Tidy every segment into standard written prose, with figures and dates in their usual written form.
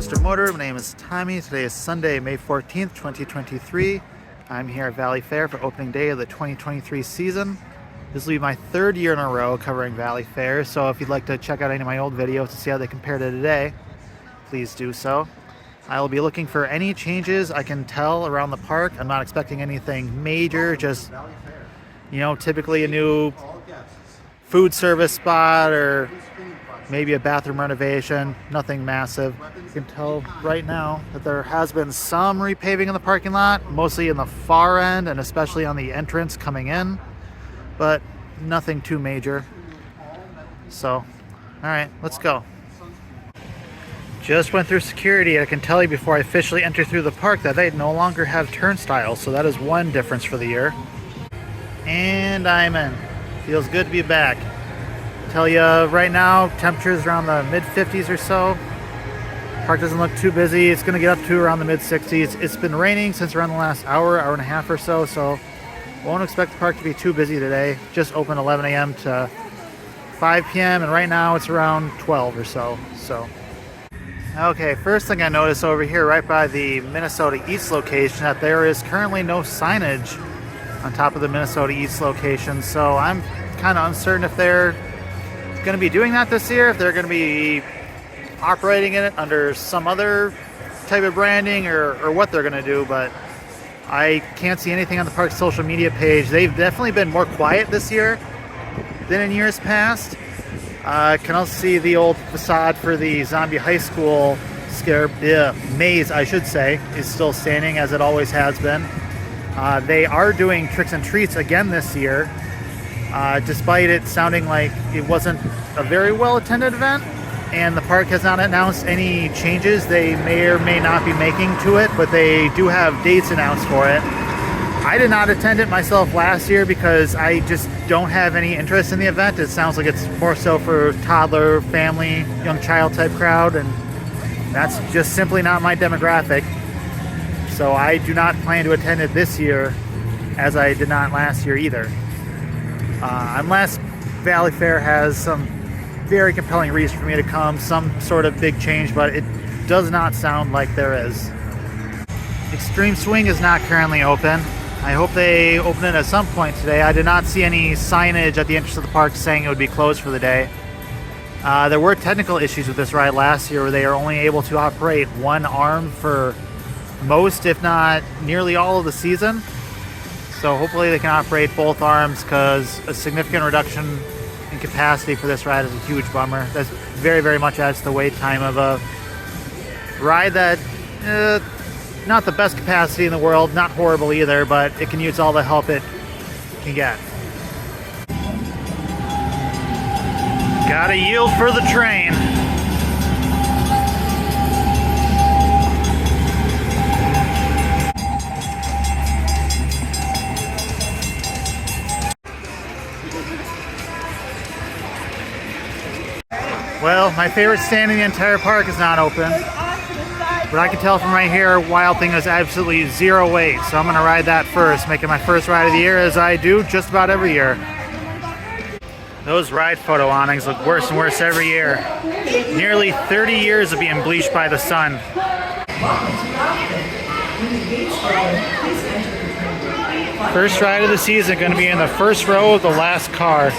Coaster Motor. My name is Tommy. Today is Sunday, May 14th, 2023. I'm here at Valleyfair for opening day of the 2023 season. This will be my third year in a row covering Valleyfair, so if you'd like to check out any of my old videos to see how they compare to today, please do so. I will be looking for any changes I can tell around the park. I'm not expecting anything major, just, typically a new food service spot or maybe a bathroom renovation, nothing massive. You can tell right now that there has been some repaving in the parking lot, mostly in the far end and especially on the entrance coming in, but nothing too major. So, all right, let's go. Just went through security. I can tell you before I officially enter through the park that they no longer have turnstiles, so that is one difference for the year. And I'm in. Feels good to be back. Tell you right now, temperatures around the mid-50s or so. Park doesn't look too busy. It's going to get up to around the mid-60s. It's been raining since around the last hour and a half or so, so won't expect the park to be too busy today. Just open 11 a.m. to 5 p.m. and right now it's around 12 or so. Okay, first thing I noticed over here right by the Minnesota East location that there is currently no signage on top of the Minnesota East location, so I'm kind of uncertain if they're going to be doing that this year, if they're going to be operating in it under some other type of branding or what they're going to do, but I can't see anything on the park's social media page. They've definitely been more quiet this year than in years past. I can also see the old facade for the Zombie High School maze, I should say, is still standing as it always has been. They are doing tricks and treats again this year, despite it sounding like it wasn't a very well-attended event, and the park has not announced any changes they may or may not be making to it, but they do have dates announced for it. I did not attend it myself last year because I just don't have any interest in the event. It sounds like it's more so for toddler, family, young child type crowd, and that's just simply not my demographic. So I do not plan to attend it this year, as I did not last year either. Unless Valleyfair has some very compelling reason for me to come, some sort of big change, but it does not sound like there is. Extreme Swing is not currently open. I hope they open it at some point today. I did not see any signage at the entrance of the park saying it would be closed for the day. There were technical issues with this ride last year where they are only able to operate one arm for most, if not nearly all of the season. So hopefully they can operate both arms, because a significant reduction in capacity for this ride is a huge bummer. That very, very much adds to the wait time of a ride that not the best capacity in the world, not horrible either, but it can use all the help it can get. Gotta yield for the train. Well, my favorite stand in the entire park is not open. But I can tell from right here, Wild Thing is absolutely zero wait, so I'm going to ride that first, making my first ride of the year, as I do just about every year. Those ride photo awnings look worse and worse every year. Nearly 30 years of being bleached by the sun. First ride of the season, going to be in the first row of the last car.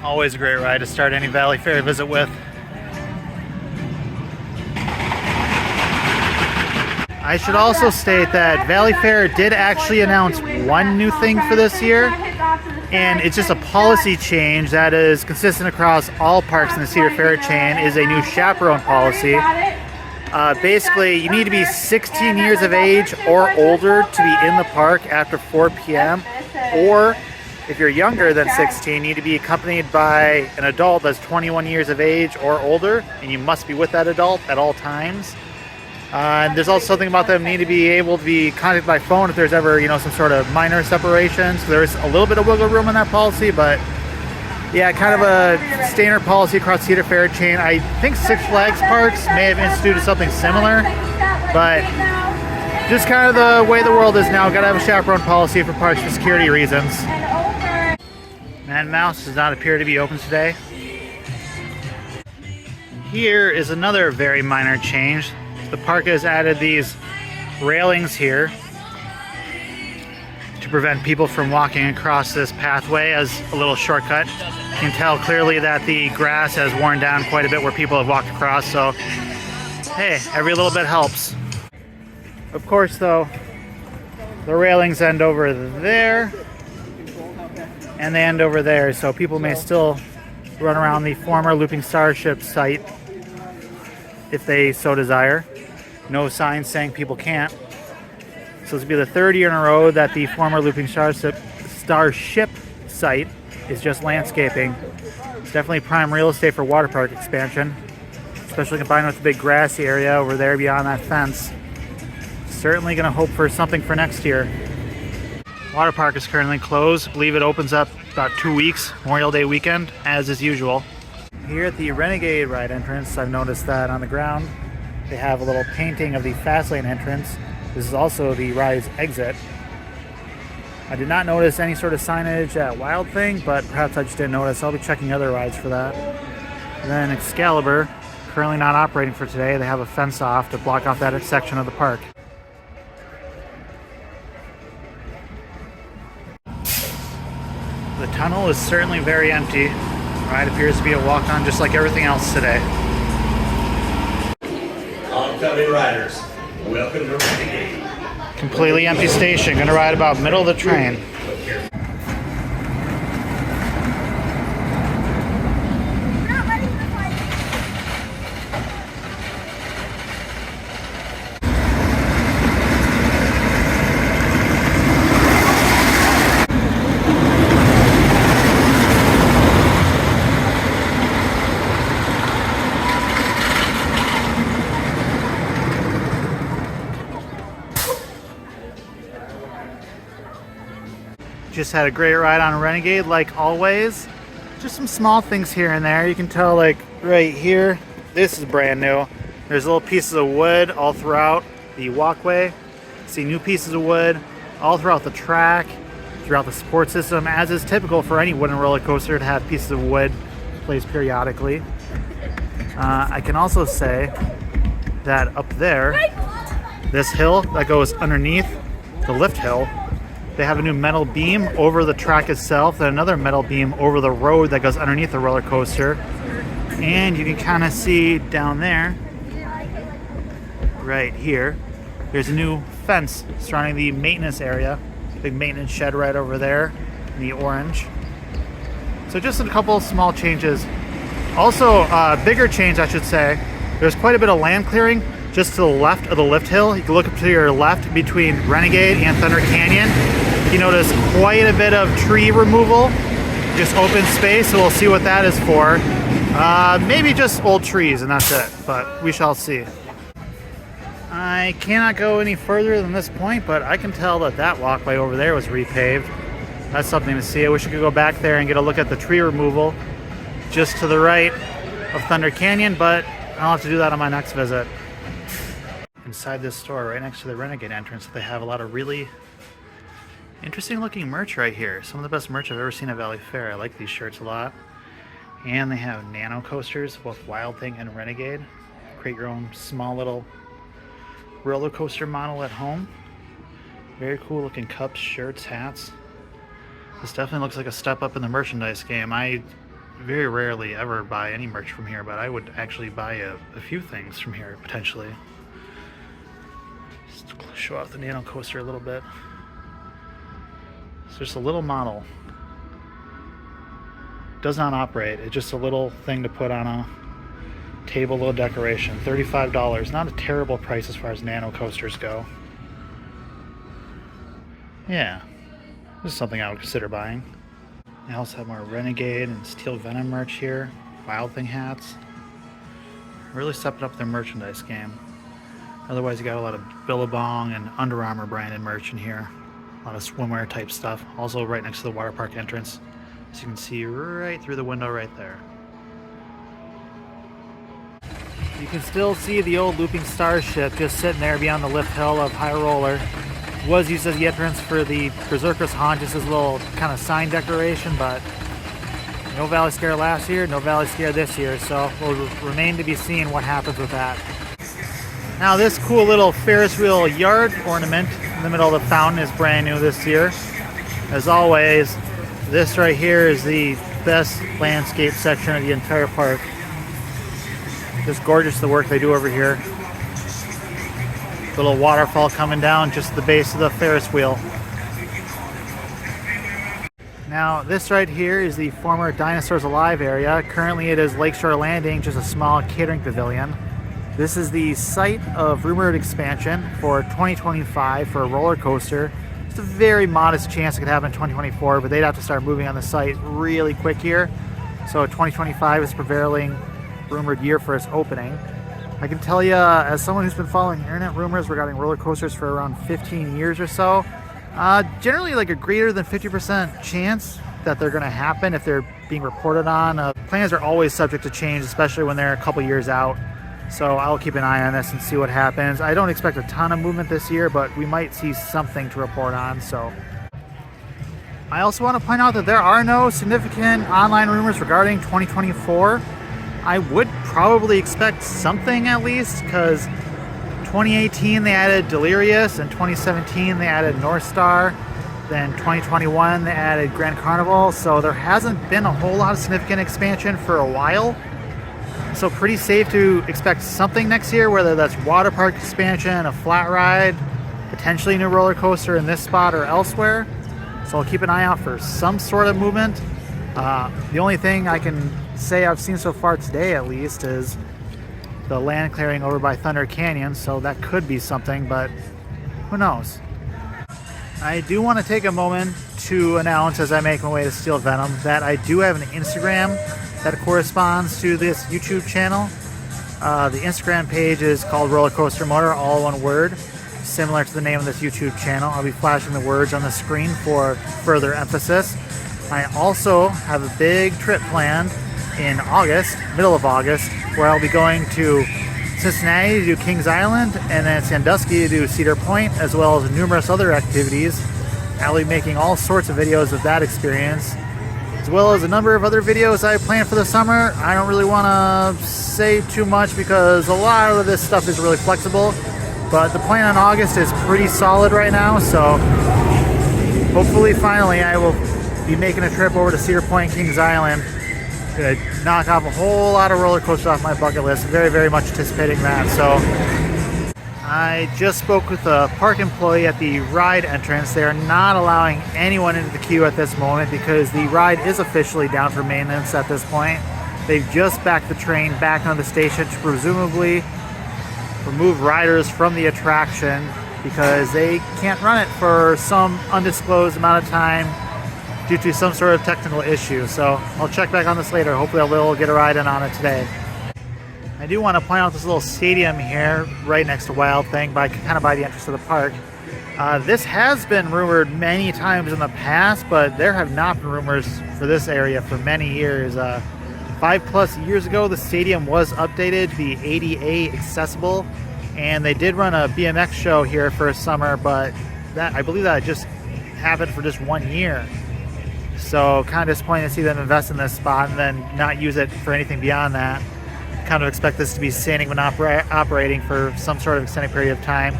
Always a great ride to start any Valleyfair visit with. I should also state that Valleyfair did actually announce one new thing for this year, and it's just a policy change that is consistent across all parks in the Cedar Fair chain, is a new chaperone policy. Basically, you need to be 16 years of age or older to be in the park after 4 p.m. or If you're younger than 16, you need to be accompanied by an adult that's 21 years of age or older, and you must be with that adult at all times. And there's also something about them need to be able to be contacted by phone if there's ever, some sort of minor separation. So there's a little bit of wiggle room in that policy, but yeah, kind of a standard policy across the Cedar Fair chain. I think Six Flags Parks may have instituted something similar, but just kind of the way the world is now. Got to have a chaperone policy for parks for security reasons. Man Mouse does not appear to be open today. Here is another very minor change. The park has added these railings here to prevent people from walking across this pathway as a little shortcut. You can tell clearly that the grass has worn down quite a bit where people have walked across, so hey, every little bit helps. Of course though, the railings end over there and they end over there, so people may still run around the former Looping Starship site if they so desire. No sign saying people can't. So this will be the third year in a row that the former Looping Starship site is just landscaping. It's definitely prime real estate for water park expansion, especially combined with the big grassy area over there beyond that fence. Certainly going to hope for something for next year. Water park is currently closed. I believe it opens up about 2 weeks, Memorial Day weekend, as is usual. Here at the Renegade ride entrance, I've noticed that on the ground they have a little painting of the fast lane entrance. This is also the ride's exit. I did not notice any sort of signage at Wild Thing, but perhaps I just didn't notice. I'll be checking other rides for that. And then Excalibur, currently not operating for today. They have a fence off to block off that section of the park. The tunnel is certainly very empty. The ride appears to be a walk-on just like everything else today. Oncoming riders, welcome to Renegade. Completely empty station. Gonna ride about middle of the train. Just had a great ride on Renegade like always. Just some small things here and there. You can tell like right here, this is brand new. There's little pieces of wood all throughout the walkway. See new pieces of wood all throughout the track, throughout the support system, as is typical for any wooden roller coaster to have pieces of wood placed periodically. I can also say that up there, this hill that goes underneath the lift hill, they have a new metal beam over the track itself, then another metal beam over the road that goes underneath the roller coaster. And you can kind of see down there, right here, there's a new fence surrounding the maintenance area. Big maintenance shed right over there in the orange. So just a couple small changes. Also, bigger change, I should say, there's quite a bit of land clearing just to the left of the lift hill. You can look up to your left between Renegade and Thunder Canyon. You notice quite a bit of tree removal, just open space, so we'll see what that is for. Maybe just old trees and that's it, but we shall see. I cannot go any further than this point, but I can tell that that walkway over there was repaved. That's something to see. I wish I could go back there and get a look at the tree removal just to the right of Thunder Canyon, but I'll have to do that on my next visit. Inside this store, right next to the Renegade entrance, they have a lot of really interesting looking merch right here. Some of the best merch I've ever seen at Valleyfair. I like these shirts a lot. And they have nano coasters, both Wild Thing and Renegade. Create your own small little roller coaster model at home. Very cool looking cups, shirts, hats. This definitely looks like a step up in the merchandise game. I very rarely ever buy any merch from here, but I would actually buy a few things from here potentially. Just show off the nano coaster a little bit. It's just a little model. Does not operate. It's just a little thing to put on a table, little decoration. $35. Not a terrible price as far as nano coasters go. Yeah, this is something I would consider buying. I also have more Renegade and Steel Venom merch here. Wild Thing hats. Really stepped up their merchandise game. Otherwise, you got a lot of Billabong and Under Armour branded merch in here. A lot of swimwear type stuff. Also right next to the water park entrance. As you can see right through the window right there. You can still see the old looping starship just sitting there beyond the lift hill of High Roller. It was used as the entrance for the Berserker's Haunt, just as a little kind of sign decoration, but no Valley Scare last year, no Valley Scare this year, so it will remain to be seen what happens with that. Now this cool little Ferris wheel yard ornament in the middle of the fountain is brand new this year. As always, this right here is the best landscape section of the entire park. Just gorgeous the work they do over here. Little waterfall coming down just at the base of the Ferris wheel. Now this right here is the former Dinosaurs Alive area. Currently it is Lakeshore Landing, just a small catering pavilion. This is the site of rumored expansion for 2025 for a roller coaster. It's a very modest chance it could happen in 2024, but they'd have to start moving on the site really quick here. So 2025 is prevailing rumored year for its opening. I can tell you, as someone who's been following internet rumors regarding roller coasters for around 15 years or so, generally like a greater than 50% chance that they're going to happen if they're being reported on. Plans are always subject to change, especially when they're a couple years out. So I'll keep an eye on this and see what happens. I don't expect a ton of movement this year, but we might see something to report on. So I also want to point out that there are no significant online rumors regarding 2024. I would probably expect something at least, because 2018 they added Delirious, and 2017 they added North Star, then 2021 they added Grand Carnival, so there hasn't been a whole lot of significant expansion for a while. So pretty safe to expect something next year, whether that's water park expansion, a flat ride, potentially a new roller coaster in this spot or elsewhere. So I'll keep an eye out for some sort of movement. The only thing I can say I've seen so far today at least is the land clearing over by Thunder Canyon, so that could be something, but who knows. I do want to take a moment to announce, as I make my way to Steel Venom, that I do have an Instagram that corresponds to this YouTube channel. The Instagram page is called Roller Coaster Motor, all one word, similar to the name of this YouTube channel. I'll be flashing the words on the screen for further emphasis. I also have a big trip planned in August, middle of August, where I'll be going to Cincinnati to do Kings Island, and then Sandusky to do Cedar Point, as well as numerous other activities. I'll be making all sorts of videos of that experience, as well as a number of other videos I plan for the summer. I don't really want to say too much because a lot of this stuff is really flexible, but the plan on August is pretty solid right now, so hopefully finally I will be making a trip over to Cedar Point, Kings Island. Gonna knock off a whole lot of roller coasters off my bucket list. Very, very much anticipating that. So I just spoke with a park employee at the ride entrance. They are not allowing anyone into the queue at this moment because the ride is officially down for maintenance at this point. They've just backed the train back on the station to presumably remove riders from the attraction because they can't run it for some undisclosed amount of time due to some sort of technical issue. So I'll check back on this later. Hopefully I'll get a ride in on it today. I do want to point out this little stadium here right next to Wild Thing, kind of by the entrance to the park. This has been rumored many times in the past, but there have not been rumors for this area for many years. 5+ years ago, the stadium was updated to be ADA accessible, and they did run a BMX show here for a summer, but I believe that just happened for just 1 year. So kind of disappointed to see them invest in this spot and then not use it for anything beyond that. Kind of expect this to be standing and operating for some sort of extended period of time.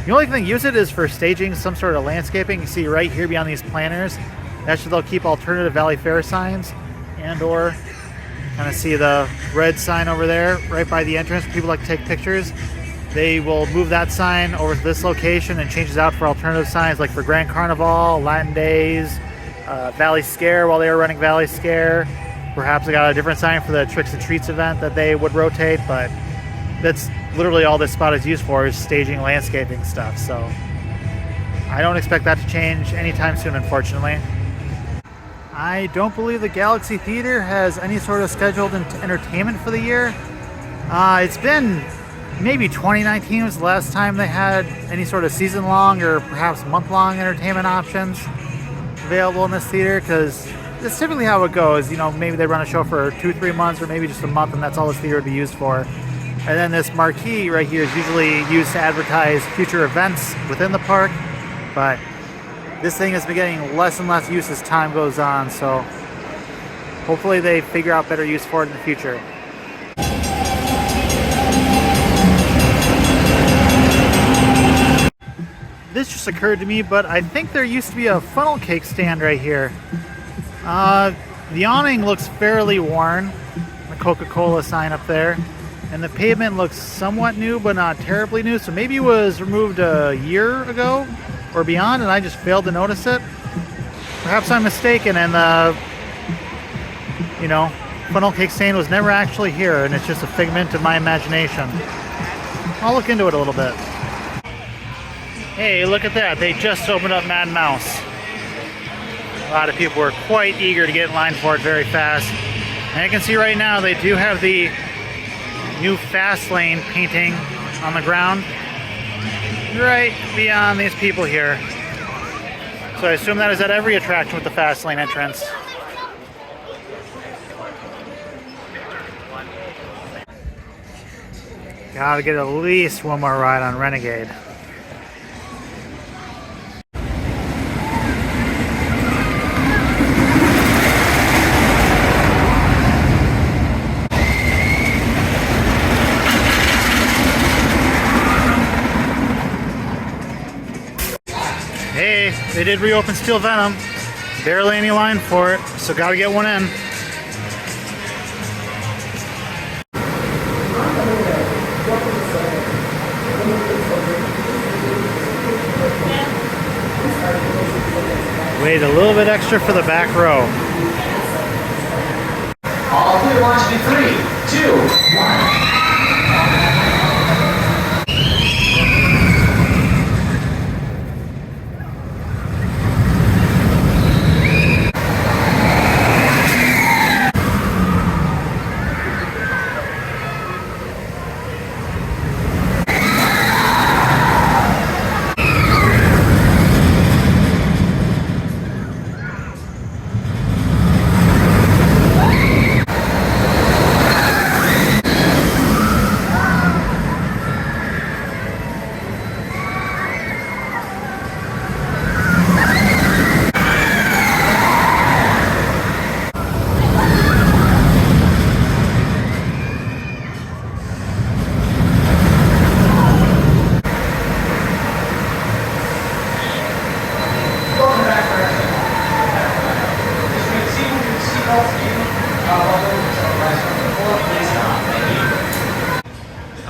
The only thing use it is for staging some sort of landscaping. You see right here beyond these planters, actually they'll keep alternative Valleyfair signs, and or kind of see the red sign over there right by the entrance. People like to take pictures. They will move that sign over to this location and change it out for alternative signs, like for Grand Carnival, Latin Days, Valley Scare while they were running Valley Scare. Perhaps they got a different sign for the Tricks and Treats event that they would rotate, but that's literally all this spot is used for, is staging landscaping stuff. So I don't expect that to change anytime soon, unfortunately. I don't believe the Galaxy Theater has any sort of scheduled entertainment for the year. It's been maybe 2019 was the last time they had any sort of season-long or perhaps month-long entertainment options available in this theater, because it's typically how it goes. You know, maybe they run a show for 2-3 months or maybe just a month, and that's all this theater would be used for. And then this marquee right here is usually used to advertise future events within the park, but this thing has been getting less and less use as time goes on, so hopefully they figure out better use for it in the future. This just occurred to me, but I think there used to be a funnel cake stand right here. The awning looks fairly worn, the Coca-Cola sign up there, and the pavement looks somewhat new but not terribly new, so maybe it was removed a year ago or beyond and I just failed to notice it. Perhaps I'm mistaken and the funnel cake stand was never actually here and it's just a figment of my imagination. I'll look into it a little bit. Hey, look at that. They just opened up Mad Mouse. A lot of people were quite eager to get in line for it very fast. And you can see right now they do have the new fast lane painting on the ground right beyond these people here. So I assume that is at every attraction with the fast lane entrance. Gotta get at least one more ride on Renegade. Hey, they did reopen Steel Venom. Barely any line for it, so gotta get one in. Wait a little bit extra for the back row. All clear launch in 3, 2, 1.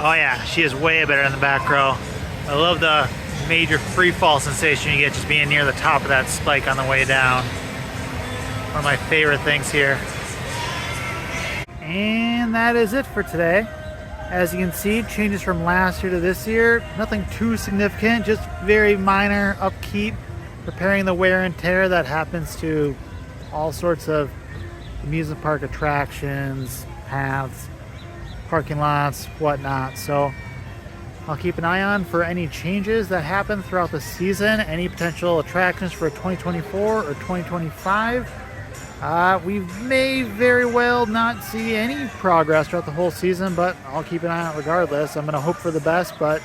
Oh yeah, she is way better in the back row. I love the major free fall sensation you get just being near the top of that spike on the way down. One of my favorite things here. And that is it for today. As you can see, changes from last year to this year. Nothing too significant, just very minor upkeep, repairing the wear and tear that happens to all sorts of amusement park attractions, paths, parking lots, whatnot. So I'll keep an eye on for any changes that happen throughout the season, any potential attractions for 2024 or 2025. We may very well not see any progress throughout the whole season, but I'll keep an eye on it regardless. I'm going to hope for the best, but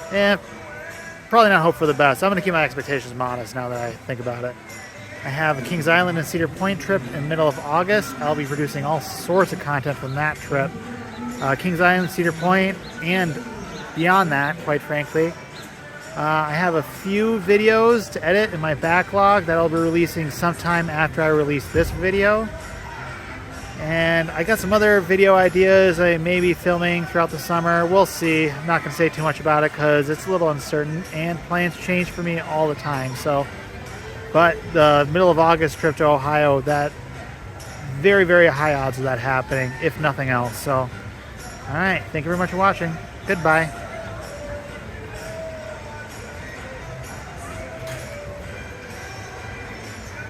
probably not hope for the best. I'm going to keep my expectations modest now that I think about it. I have a Kings Island and Cedar Point trip in the middle of August. I'll be producing all sorts of content from that trip. Kings Island, Cedar Point, and beyond that, quite frankly. I have a few videos to edit in my backlog that I'll be releasing sometime after I release this video. And I got some other video ideas I may be filming throughout the summer. We'll see. I'm not going to say too much about it because it's a little uncertain and plans change for me all the time. But the middle of August trip to Ohio, that very, very high odds of that happening, if nothing else. So, all right. Thank you very much for watching. Goodbye.